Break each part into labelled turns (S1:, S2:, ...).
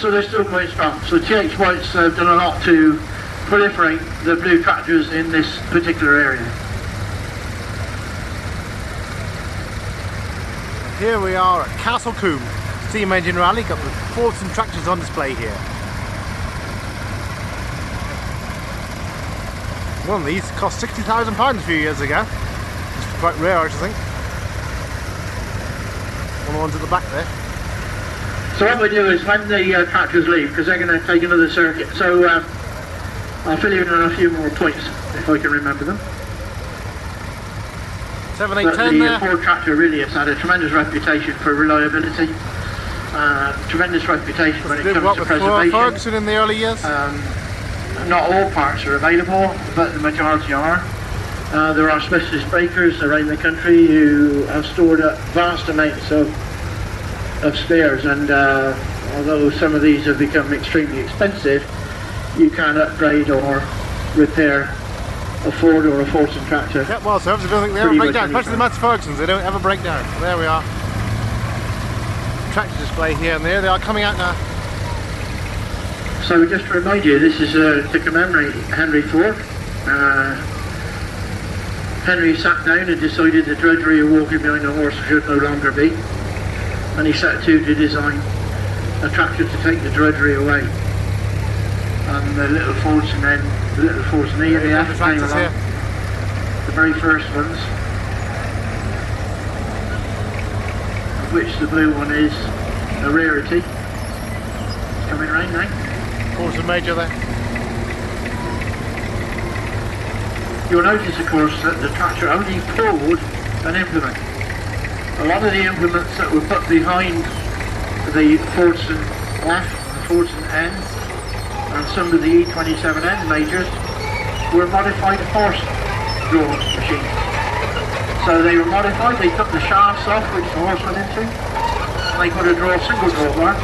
S1: so they're still quite strong. So TH White's done a lot to proliferate the blue tractors in this particular area.
S2: Here we are at Castle Combe Steam Engine Rally. Got the Fordson tractors on display here. One of these cost £60,000 a few years ago. It's quite rare, I think. One of the ones at the back there.
S1: So what we do is when the tractors leave, because they're going to take another circuit, so I'll fill you in on a few more points if I can remember them.
S2: 7, 8, 10
S1: the
S2: there.
S1: Ford tractor really has had a tremendous reputation for reliability, tremendous reputation when it comes to preservation.
S2: Ferguson in the early years.
S1: Not all parts are available, but the majority are. There are specialist breakers around the country who have stored up vast amounts of spares, and although some of these have become extremely expensive, you can upgrade or repair a Ford or a Fordson tractor.
S2: Yeah, well, so I don't think they ever break down, especially the Mats Fergusons, they don't ever break down. There we are. Tractor display here and there, they are coming out now.
S1: So just to remind you, this is to commemorate Henry Ford. Henry sat down and decided the drudgery of walking behind a horse should no longer be, and he set to design a tractor to take the drudgery away. And the little Fordson then, the little Fordson EAF came along, the very first ones, of which the blue one is a rarity. It's coming round now.
S2: Fordson Major there.
S1: You'll notice, of course, that the tractor only pulled an implement. A lot of the implements that were put behind the Fordson F, the Fordson N, and some of the E27N majors were modified horse-drawn machines. So they were modified, they took the shafts off which the horse went into, and they put a single drawbar,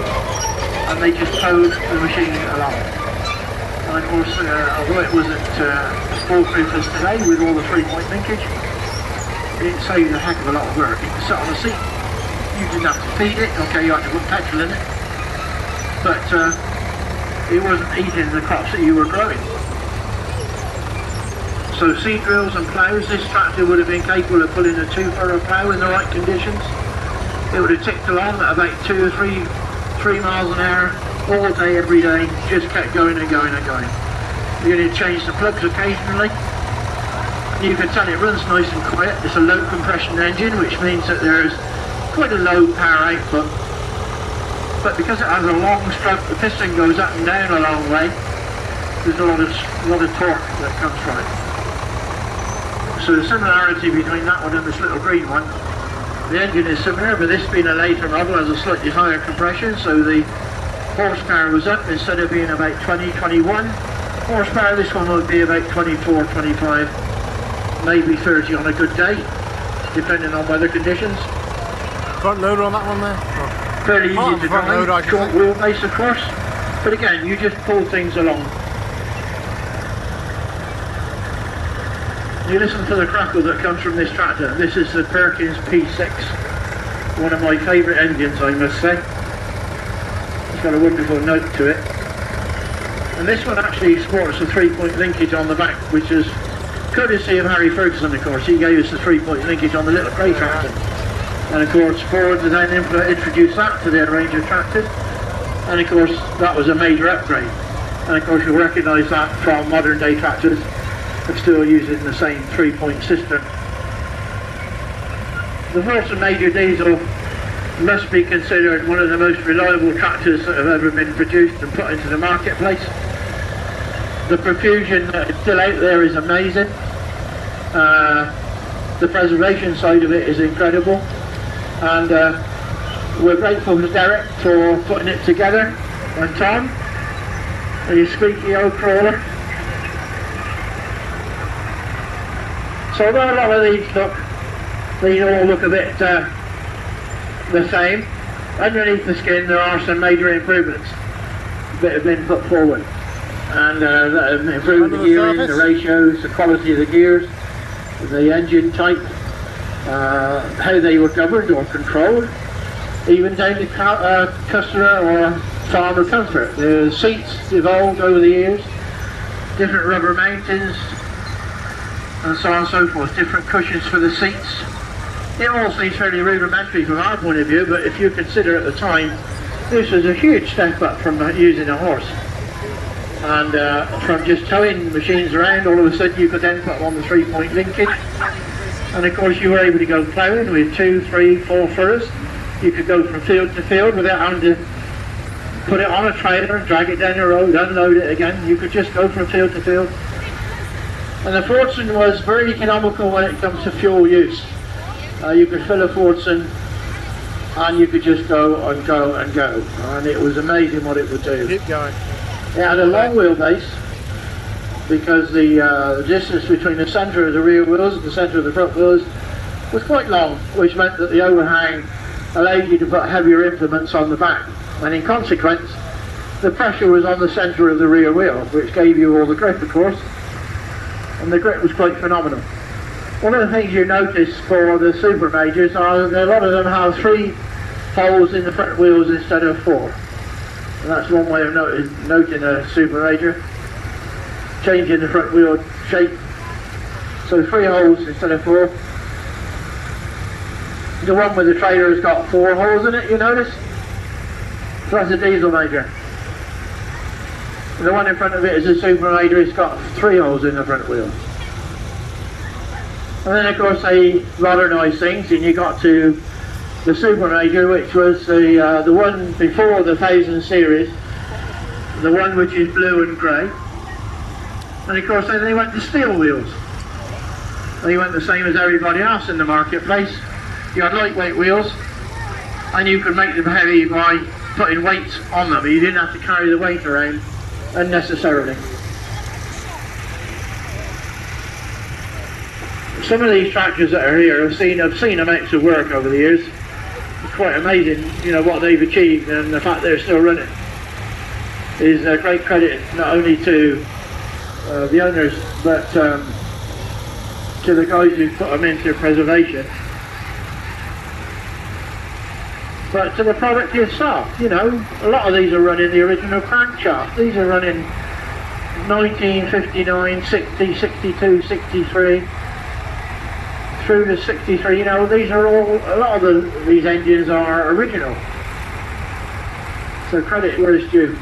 S1: and they just towed the machine along. And of course, although it wasn't as foolproof as today with all the 3-point linkage, it saved a heck of a lot of work. You could sit on the seat, you didn't have to feed it, okay, you had to put petrol in it, but it wasn't eating the crops that you were growing. So seed drills and ploughs, this tractor would have been capable of pulling a 2-furrow plough in the right conditions. It would have ticked along at about 2 or 3 miles an hour all day, every day, just kept going and going and going. You're going to change the plugs occasionally. You can tell it runs nice and quiet. It's a low compression engine, which means that there's quite a low power output. But because it has a long stroke, the piston goes up and down a long way. There's a lot of torque that comes from it. So the similarity between that one and this little green one, the engine is similar, but this being a later model has a slightly higher compression, so the horsepower was up. Instead of being about 20-21 horsepower, this one would be about 24-25, maybe 30 on a good day, depending on weather conditions.
S2: Front loader on that one there?
S1: Fairly easy to drive, short wheelbase of course, but again, you just pull things along. You listen to the crackle that comes from this tractor. This is the Perkins P6, one of my favourite engines, I must say. It's got a wonderful note to it. And this one actually sports a 3-point linkage on the back, which is courtesy of Harry Ferguson, of course. He gave us the 3-point linkage on the little grey tractor. And of course Ford then introduced that to their range of tractors, and of course that was a major upgrade. And of course you'll recognise that from modern day tractors are still using the same 3-point system. The Fordson Major Diesel must be considered one of the most reliable tractors that have ever been produced and put into the marketplace. The profusion that is still out there is amazing. The preservation side of it is incredible. And we're grateful to Derek for putting it together, and Tom, and your squeaky old crawler. So although a lot of these they all look a bit the same, underneath the skin there are some major improvements that have been put forward, and that have improved the gearing, the ratios, the quality of the gears, the engine type, how they were governed or controlled, even down to customer or farmer comfort. The seats evolved over the years, different rubber mountings and so on and so forth, different cushions for the seats. It all seems fairly rudimentary from our point of view, but if you consider at the time, this was a huge step up from using a horse. And from just towing machines around, all of a sudden you could then put on the 3-point linkage. And of course you were able to go ploughing with 2, 3, 4 furrows. You could go from field to field without having to put it on a trailer and drag it down the road, unload it again. You could just go from field to field. And the Fordson was very economical when it comes to fuel use. You could fill a Fordson and you could just go and go and go. And it was amazing what it would do.
S2: Keep going.
S1: It had a long wheelbase because the distance between the centre of the rear wheels and the centre of the front wheels was quite long, which meant that the overhang allowed you to put heavier implements on the back, and in consequence the pressure was on the centre of the rear wheel, which gave you all the grip, of course, and the grip was quite phenomenal. One of the things you notice for the super majors are that a lot of them have 3 holes in the front wheels instead of 4, and that's one way of noting a super major, changing the front wheel shape. So 3 holes instead of 4. The one with the trailer has got 4 holes in it, you notice? So that's a diesel major. The one in front of it is a super major, it's got 3 holes in the front wheel. And then of course they modernised things and you got to the super major, which was the one before the 1000 series, the one which is blue and grey. And of course then they went to steel wheels. They went the same as everybody else in the marketplace. You had lightweight wheels and you could make them heavy by putting weights on them. You didn't have to carry the weight around unnecessarily. Some of these tractors that are here I've seen amounts of work over the years. It's quite amazing, you know, what they've achieved, and the fact they're still running is a great credit not only to the owners but to the guys who put them into preservation, but to the product itself. You know, a lot of these are running the original crankshaft. These are running 1959, 60, 62, 63 through to 63. You know, these are all, a lot of these engines are original, so credit where it's due.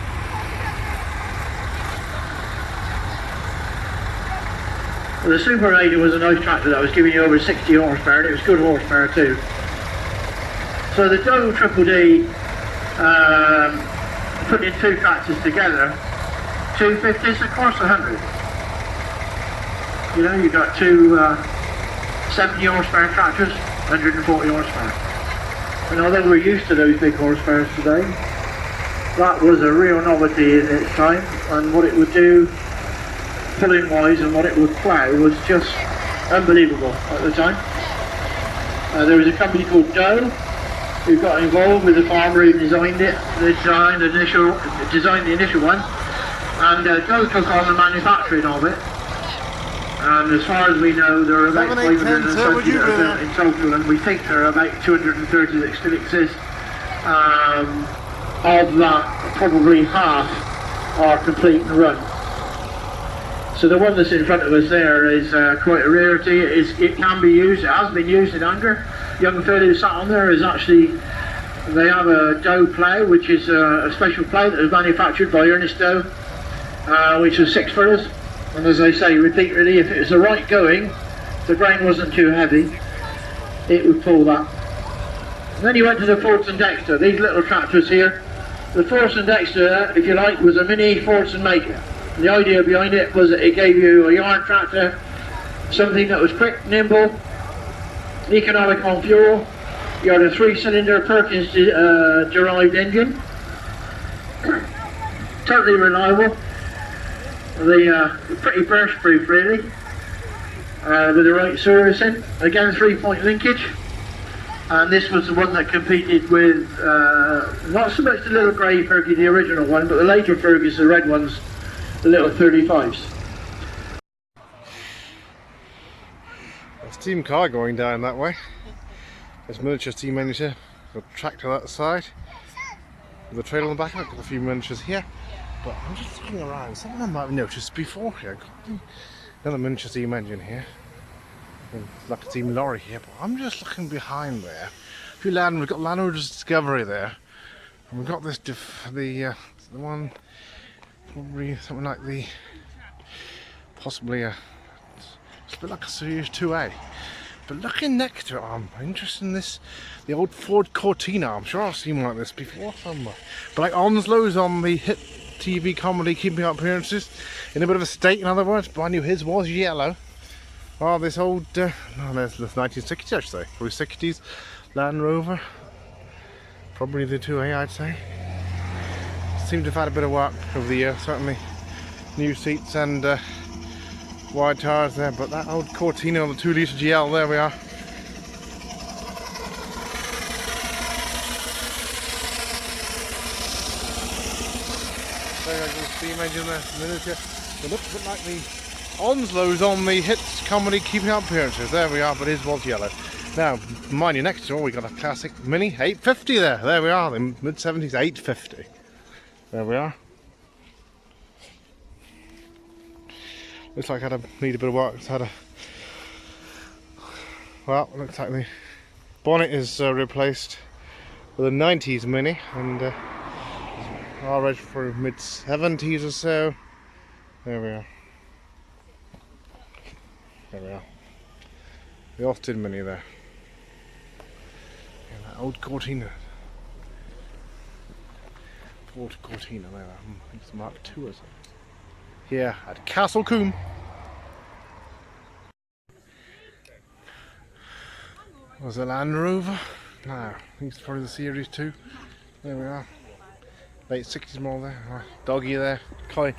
S1: Well, the Super 80 was a nice tractor that was giving you over 60 horsepower, and it was good horsepower too. So the Doe Triple D, putting 2 tractors together, 250s, of course 100. You know, you got 2 70 horsepower tractors, 140 horsepower. And although we're used to those big horsepowers today, that was a real novelty in its time, and what it would do pulling wise and what it would plough was just unbelievable at the time. There was a company called Doe who got involved with the farmer who designed it. They designed the initial one, and Doe took on the manufacturing of it. And as far as we know, there are about 520 that are built in total, and we think there are about 230 that still exist. Of that, probably half are complete and run. So the one that's in front of us there is quite a rarity. It can be used, it has been used in anger. Young fellow who sat on there is actually, they have a Doe plough, which is a special plough that was manufactured by Ernest Doe, which was 6 furrows. And as I say, repeatedly, if it was the right going, the grain wasn't too heavy, it would pull that. And then you went to the Fordson Dexter, these little tractors here. The Fordson Dexter, if you like, was a mini Fordson maker. The idea behind it was that it gave you a yard tractor, something that was quick, nimble, economic on fuel. You had a 3-cylinder Perkins derived engine, totally reliable. Pretty burst proof really, with the right servicing. Again, 3-point linkage, and this was the one that competed with not so much the little grey Fergie, the original one, but the later Fergies, the red ones, the little 35s.
S2: A steam car going down that way. There's miniature steam engine, got a tractor that side. with the trailer on the back. I've got a few miniatures here, but I'm just looking around. Something I might have noticed before here. Another miniature steam engine here. And like a steam lorry here, but I'm just looking behind there. We've got Land Rover's Discovery there, and we've got this the one probably something like the possibly it's a bit like a Series 2A. But looking next to it, I'm interested in this, the old Ford Cortina. I'm sure I've seen one like this before somewhere. But like Onslow's on the hit TV comedy Keeping Up Appearances, in a bit of a state, in other words, but I knew his was yellow. Oh, this old, no, that's the 1960s, I should say, probably 60s Land Rover. Probably the 2A, I'd say. Seemed to have had a bit of work over the years, certainly. New seats and wide tires there, but that old Cortina on the 2 litre GL, there we are. There we go, steam engine there. It looks a bit like the Onslow's on the hits comedy Keeping Up Appearances. There we are, but his was yellow. Now, mind you, next door we got a classic Mini 850 there. There we are, the mid-70s 850. There we are. Looks like I need a bit of work. It's had a, well, looks like the bonnet is replaced with a 90s Mini, and I'll read for mid-70s or so. There we are. There we are. The Austin Mini there. Yeah, that old Cortina. Ford Cortina there. I think it's Mark II or something. Here at Castle Combe. Was a Land Rover. No, I think it's probably the Series 2. There we are. Late 60s model there. Doggy there. Collie.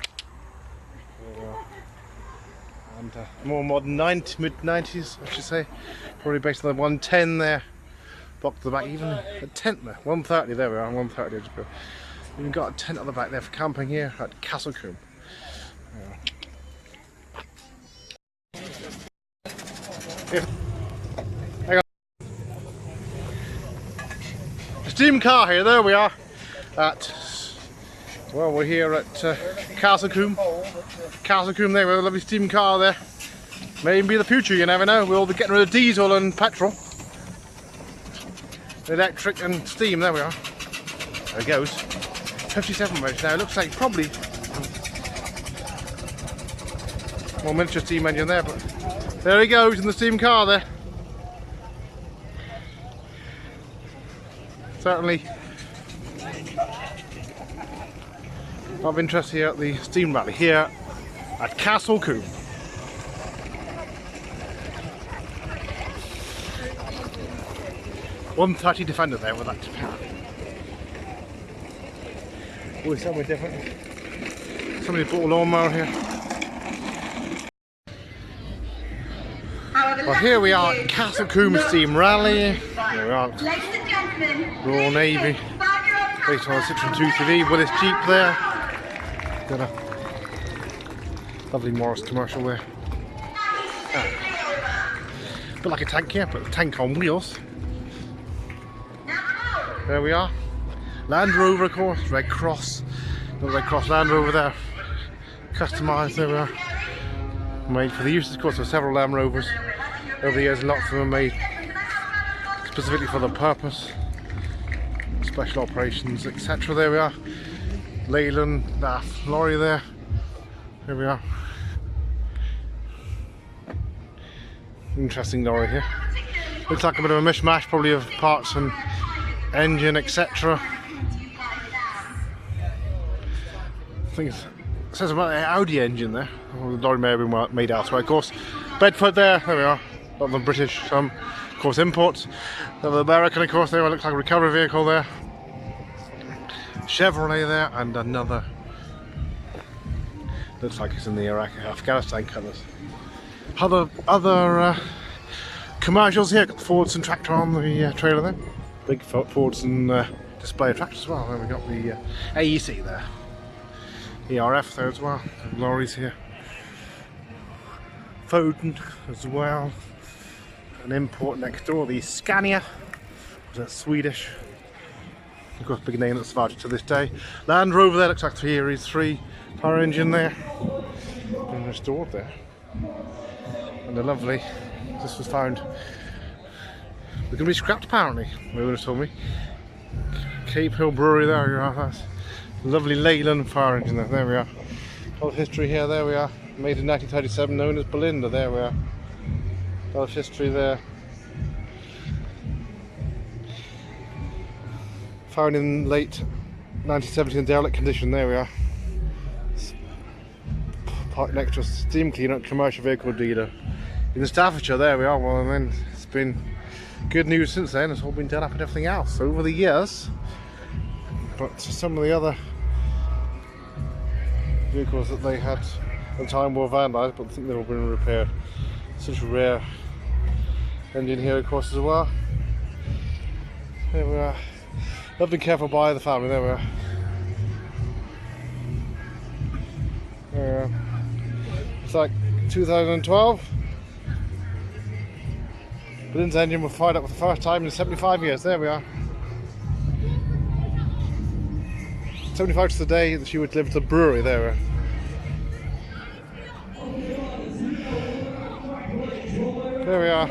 S2: There we are. And more modern mid-90s, I should say. Probably based on the 110 there. Box at the back, even a tent there. 130, there we are, 130. We've got a tent at the back there for camping here at Castle Combe. Yeah. Hang on. A steam car here, there we are. Well, we're here at Castle Combe. Castle Combe there with a lovely steam car there. May even be the future, you never know. We'll be getting rid of diesel and petrol. Electric and steam, there we are. There it goes. 57 miles now. It looks like probably more miniature steam engine there, but there he goes in the steam car there. Certainly of interest here at the steam rally here at Castle Combe. .130 Defender there with that power. Oh, somewhere different. Somebody bought a lawnmower here. Well, here we are at Castle Combe Steam Rally. Here we are. Royal Navy. Based on a Citroen 2CV with his Jeep there. Got a lovely Morris commercial there. A bit like a tank here, but a tank on wheels. There we are. Land Rover, of course, Red Cross. Got Red Cross Land Rover there. Customised, there we are. Made for the use, of course, of several Land Rovers over the years. Lots of them made specifically for the purpose. Special operations, etc. There we are. Leyland, that lorry there. Here we are. Interesting lorry here. Looks like a bit of a mishmash, probably of parts and engine, etc. I think it says about the Audi engine there. Well, the lorry may have been made elsewhere. Of course, Bedford there. There we are. A lot of them British, some, of course, imports. The American, of course, there. It looks like a recovery vehicle there. Chevrolet there, and another. Looks like it's in the Afghanistan colours. Other commercials here. Got the Fordson tractor on the trailer there. Big Fordson display tractor as well. Then we got the AEC there. ERF there as well. Lorries here. Foden as well. An import next door, the Scania. Was that Swedish? Of course, big name that's survived to this day. Land Rover there, looks like Series 3 power engine there. Been restored there. And a lovely, this was found, we're going to be scrapped apparently, they would have told me. Cape Hill Brewery, there we are, that's a lovely Leyland fire engine there we are. Whole history here, there we are. Made in 1937, known as Belinda, there we are. Whole history there. Found in late 1970s in derelict condition, there we are. Parked next to a steam cleaner at commercial vehicle dealer in Staffordshire, there we are. Well, and then it's been good news since then, it's all been done up and everything else over the years. But some of the other vehicles that they had at the time were vandalised, but I think they've all been repaired. Such a rare engine here, of course, as well. There we are. Loved and careful by the family, there we are. There we are. It's like 2012. Belinda's engine was fired up for the first time in 75 years, there we are. 75 to the day that she would deliver to the brewery, there we are. There we are.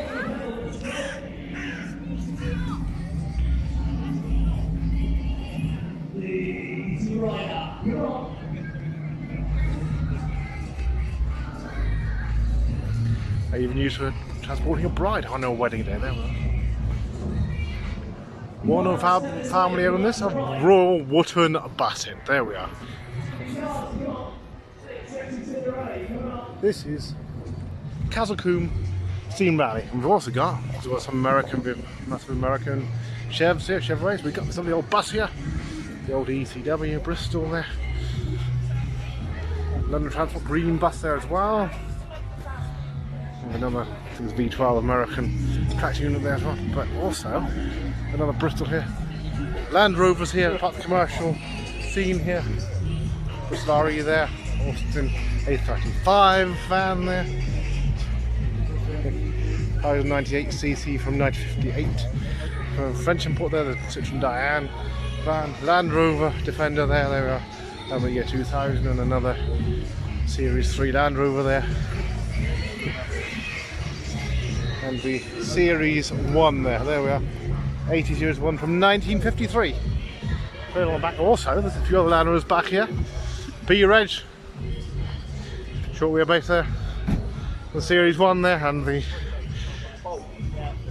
S2: I even used for transporting a bride on her wedding day, there we are. One of our family owned this, a Royal Wootton Basset, there we are. This is Castle Combe Steam Rally, and we've also got some massive American Chevs here, Chevrolets. We've got some of the old bus here, the old ECW Bristol there, London Transport green bus there as well. Another, I think it's V12 American traction unit there as well, but also another Bristol here. Land Rovers here, part of the commercial scene here. Bristol RE there, Austin A35 van there. 198cc from 1958. From French import there, the Citroen Diane van. Land Rover Defender there, we are. And the year 2000, and another Series 3 Land Rover there. And the Series 1 there we are. 80 Series 1 from 1953. Further on back also, there's a few other Land Rovers back here. B Reg, short wheelbase there. The Series 1 there, and the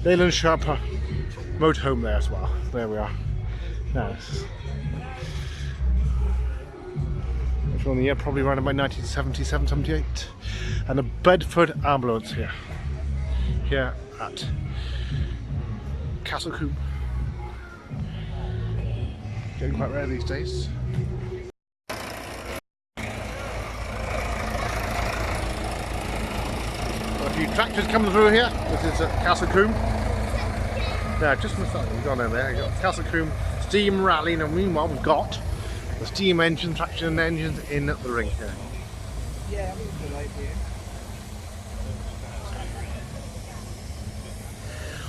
S2: Leyland Sharper motorhome there as well. There we are. Nice. Which one the year? Probably around about 1977, 78. And a Bedford ambulance here. Here at Castle Combe. Getting quite rare these days. Got a few tractors coming through here. This is at Castle Combe. Now, just missed that. We've gone in there. We've got Castle Combe Steam Rally, and meanwhile we've got the steam engine, traction engines in the ring here.
S3: Yeah, I'm a good idea.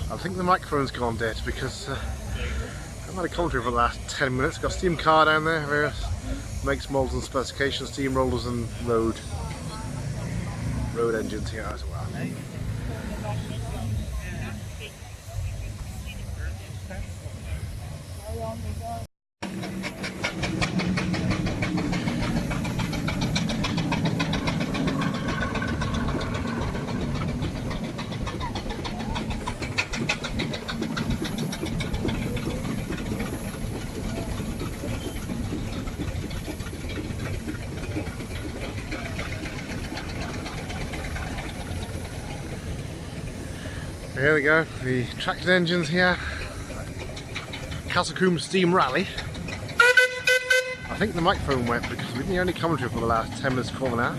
S2: I think the microphone's gone dead because I've had a commentary for the last 10 minutes. Got a steam car down there, various makes, models and specifications, steam rollers and road engines here as well. Here we go, the traction engines here, Castle Combe Steam Rally. I think the microphone went because we've been only commentary for the last 10 minutes before now.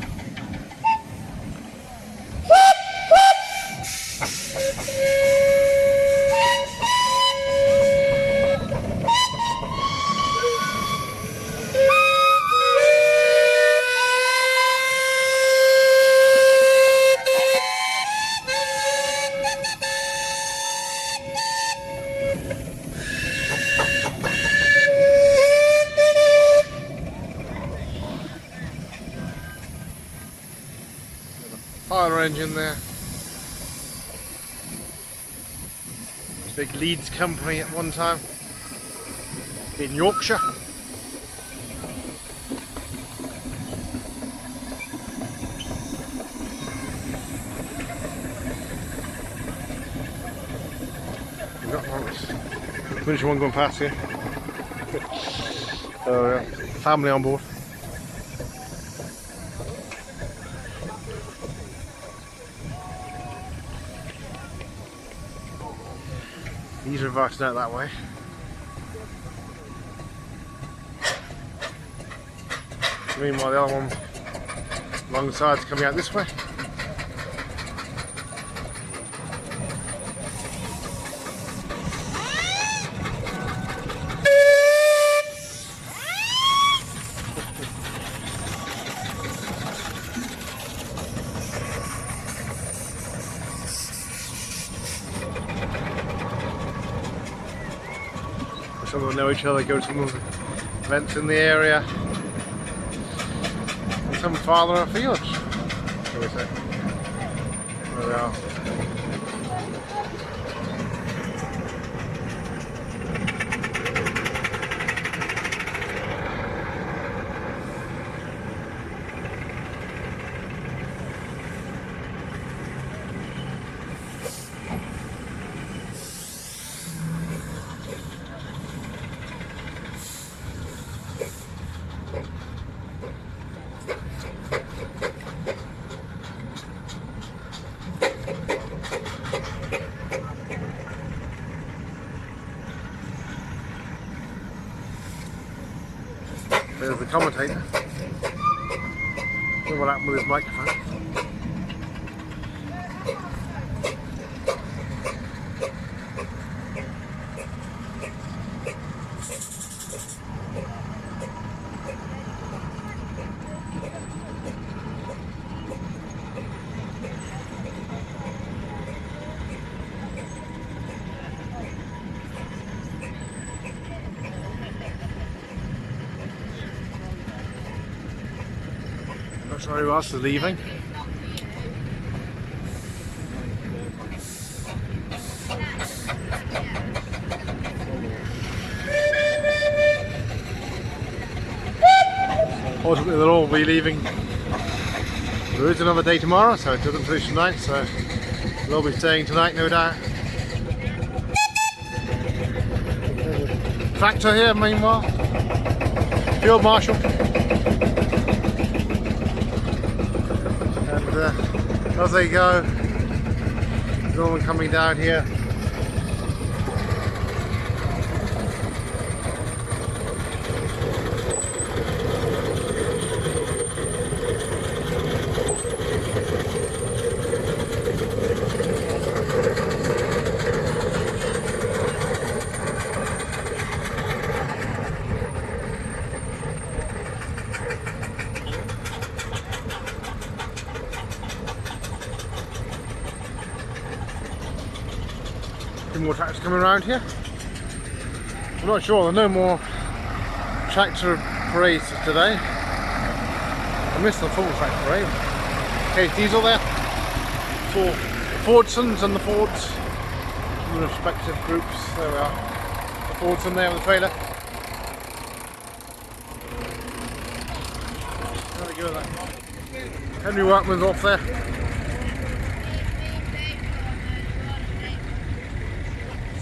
S2: fire engine there. Big Leeds company at one time in Yorkshire. We've got one miniature one going past here. So yeah, family on board. These are invited out that way. Meanwhile, the other one along the side's coming out this way. Some of them know each other, go to some events in the area, and some farther afield, shall we say. There we are. There's the commentator. I don't know what happened with his microphone. Not sure who else is leaving. Ultimately they'll all be leaving. There is another day tomorrow, so it doesn't finish tonight, so they'll be staying tonight, no doubt. Tractor here, meanwhile. Field Marshal. And as they go, no one coming down here. More tractors coming around here. I'm not sure, there are no more tractor parades today. I missed the full tractor parade. Case Diesel there, for Fordsons and the Fords in the respective groups. There we are. The Fordson there with the trailer. There we go then. Henry Workman's off there.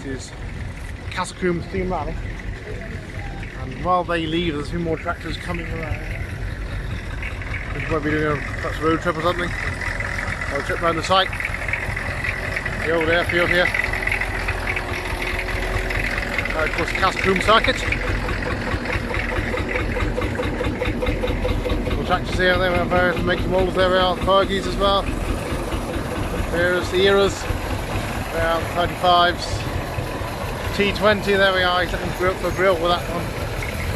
S2: Is Castle Combe Steam Rally, and while they leave there's a few more tractors coming around. We might be doing perhaps a road trip or something, or a trip around the site, the old airfield here. Of course the Castle Combe Circuit. The tractors here, they have various makes and models. There we are, Fergies as well. There's the Eras, there are the 35s. T20, there we are, he's looking for a grill with that one.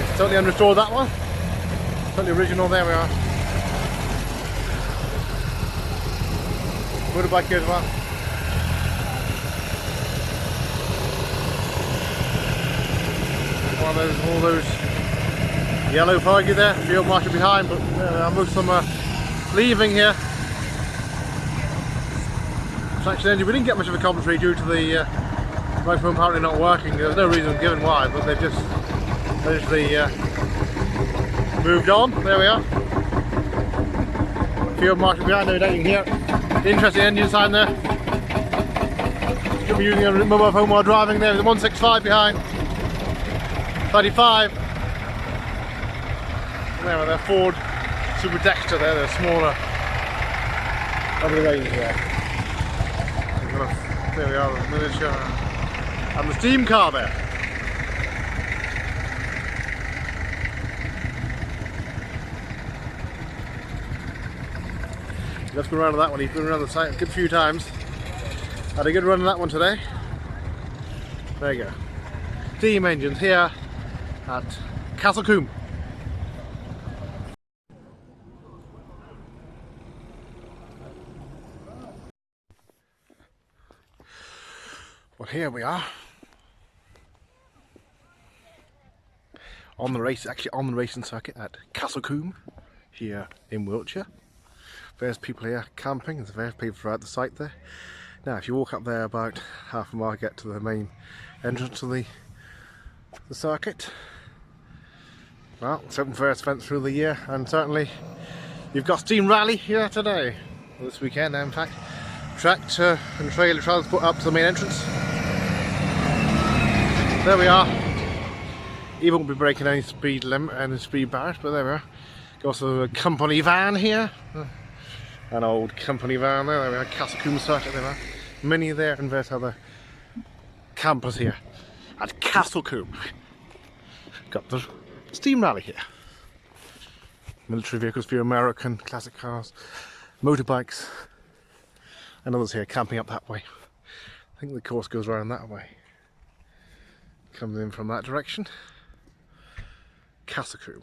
S2: It's totally unrestored, that one. Totally original, there we are. Motorbike here as well. One of those, all those yellow Fergie there, field marshal behind, but most of them are leaving here. traction engine. We didn't get much of a commentary due to the microphone apparently not working. There's no reason given why, but they've just literally moved on. There we are. Field marshal behind there, down here. Interesting engine sign there. Could be using a mobile phone while driving there. The 165 behind. 35. And there with their Ford Super Dexter there, they're smaller over the range there. There we are, the miniature and the steam car there. Let's go around to that one. He's been around the site a good few times. Had a good run on that one today. There you go. Steam engines here at Castle Combe. Well, here we are on the race, actually on the racing circuit at Castle Combe here in Wiltshire. There's people here camping. There's various people throughout the site there. Now, if you walk up there about half a mile, get to the main entrance to the circuit. Well, it's open for events through the year, and certainly you've got Steam Rally here today, this weekend. In fact, tractor and trailer transport up to the main entrance. There we are. He won't be breaking any speed limit and speed barriers, but there we are. Also a company van here. An old company van there. There we are. Castle Combe Circuit. There we are. Many there, and there's other campers here at Castle Combe. Got the Steam Rally here. Military vehicles for your American classic cars, motorbikes, and others here camping up that way. I think the course goes around that way. Comes in from that direction. Castle Combe.